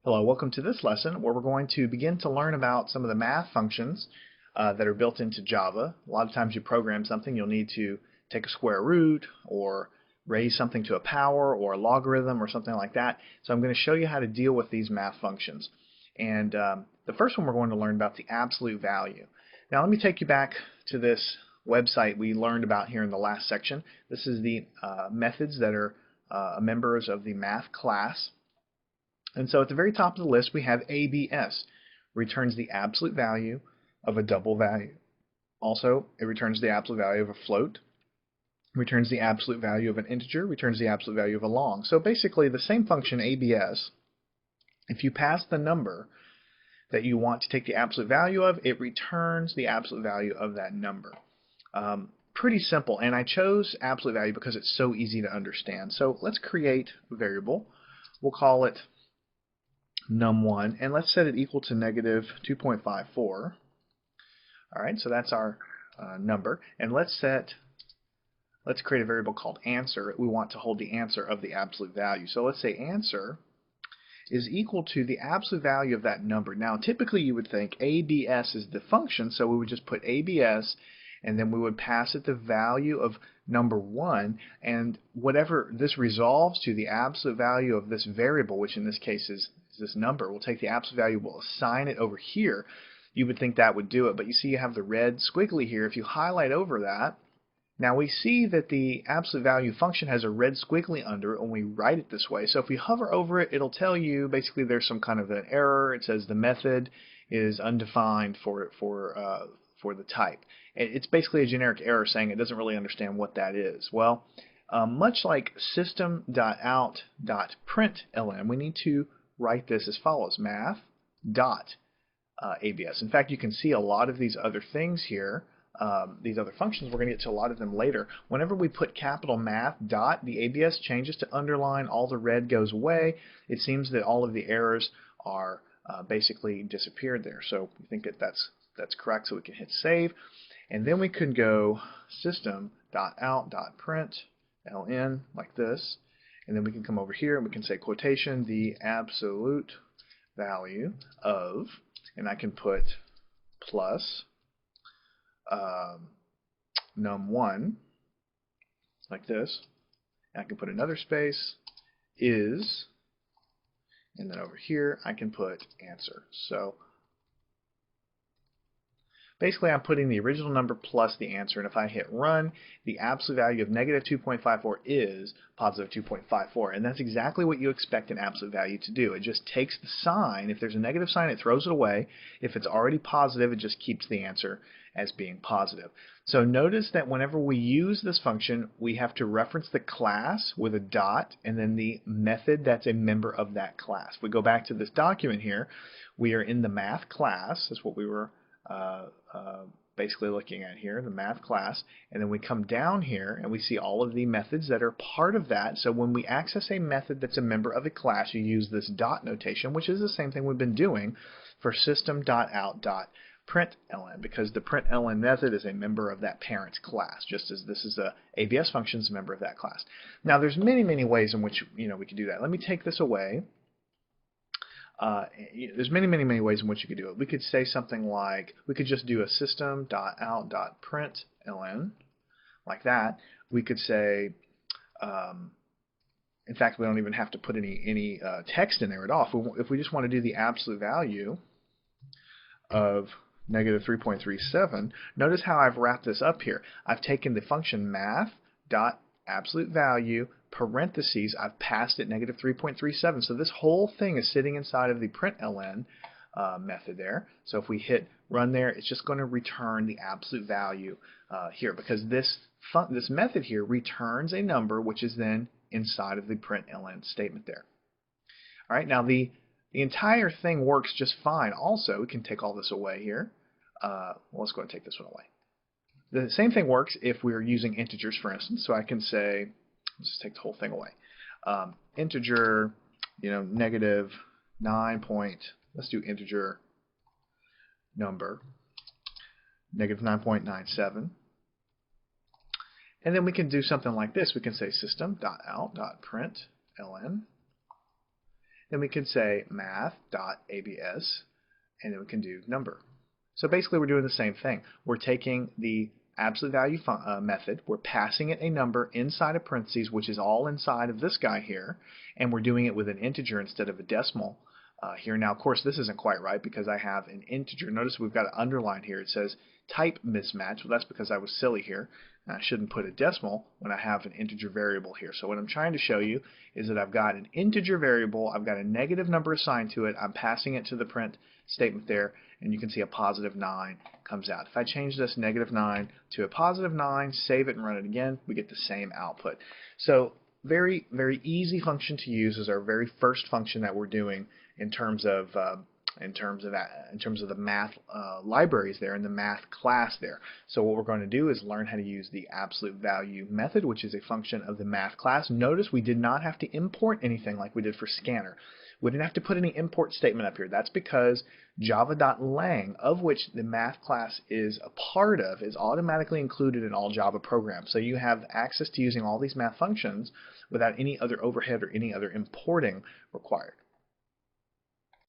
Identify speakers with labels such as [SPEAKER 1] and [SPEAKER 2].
[SPEAKER 1] Hello, welcome to this lesson where we're going to begin to learn about some of the math functions that are built into Java. A lot of times you program something, you'll need to take a square root or raise something to a power or a logarithm or something like that. So I'm going to show you how to deal with these math functions. And the first one we're going to learn about the absolute value. Now let me take you back to this website we learned about here in the last section. This is the methods that are members of the math class. And so at the very top of the list we have ABS, returns the absolute value of a double value. Also, it returns the absolute value of a float, returns the absolute value of an integer, returns the absolute value of a long. So basically the same function ABS, if you pass the number that you want to take the absolute value of, it returns the absolute value of that number. Pretty simple, and I chose absolute value because it's so easy to understand. So let's create a variable. We'll call it num1, and let's set it equal to negative 2.54. Alright, so that's our number, and let's create a variable called answer. We want to hold the answer of the absolute value. So let's say answer is equal to the absolute value of that number. Now typically you would think ABS is the function, so we would just put ABS and then we would pass it the value of number 1, and whatever this resolves to, the absolute value of this variable, which in this case is this number, we'll take the absolute value, we'll assign it over here. You would think that would do it, but you see you have the red squiggly here. If you highlight over that, now we see that the absolute value function has a red squiggly under it when we write it this way. So if we hover over it, it'll tell you basically there's some kind of an error. It says the method is undefined for the type. It's basically a generic error saying it doesn't really understand what that is. Well, much like system.out.println, we need to write this as follows: math.abs. In fact, you can see a lot of these other things here, these other functions. We're going to get to a lot of them later. Whenever we put capital math dot, the ABS changes to underline, all the red goes away. It seems that all of the errors are basically disappeared there. So we think that that's correct, so we can hit save. And then we could go system.out.println like this. And then we can come over here and we can say quotation, the absolute value of, and I can put plus num1 like this. And I can put another space, is, and then over here I can put answer. So basically I'm putting the original number plus the answer, and if I hit run, the absolute value of negative 2.54 is positive 2.54, and that's exactly what you expect an absolute value to do. It just takes the sign. If there's a negative sign, it throws it away. If it's already positive, it just keeps the answer as being positive. So notice that whenever we use this function, we have to reference the class with a dot and then the method that's a member of that class. If we go back to this document here, we are in the math class. That's what we were basically looking at here, the math class, and then we come down here and we see all of the methods that are part of that. So when we access a method that's a member of a class, you use this dot notation, which is the same thing we've been doing for system.out.println, because the println method is a member of that parent class, just as this is a ABS function is a member of that class. Now there's many ways in which we can do that. Let me take this away. There's many ways in which you could do it. We could say something like, we could just do a system.out.println like that. We could say, in fact, we don't even have to put any text in there at all. If we just want to do the absolute value of negative 3.37, notice how I've wrapped this up here. I've taken the function math.absolute value parentheses, I've passed it negative 3.37. So this whole thing is sitting inside of the println method there. So if we hit run there, it's just going to return the absolute value here, because this method here returns a number which is then inside of the println statement there. All right, now the entire thing works just fine. Also, we can take all this away here. Well, let's go ahead and take this one away. The same thing works if we're using integers, for instance. So I can say, let's just take the whole thing away. Integer, negative 9 let's do integer number, negative 9.97. And then we can do something like this. We can say system.out.println. then we could say math.abs, and then we can do number. So basically we're doing the same thing. We're taking the absolute value method, we're passing it a number inside of parentheses, which is all inside of this guy here, and we're doing it with an integer instead of a decimal here. Now, of course, this isn't quite right because I have an integer. Notice we've got an underline here. It says type mismatch. Well, that's because I was silly here. I shouldn't put a decimal when I have an integer variable here. So what I'm trying to show you is that I've got an integer variable, I've got a negative number assigned to it, I'm passing it to the print statement there, and you can see a positive 9 comes out. If I change this negative 9 to a positive 9, save it and run it again, we get the same output. So very, very easy function to use as our very first function that we're doing in terms of the math libraries there and the math class there. So what we're going to do is learn how to use the absolute value method, which is a function of the math class. Notice we did not have to import anything like we did for scanner. We didn't have to put any import statement up here. That's because java.lang, of which the math class is a part of, is automatically included in all Java programs. So you have access to using all these math functions without any other overhead or any other importing required.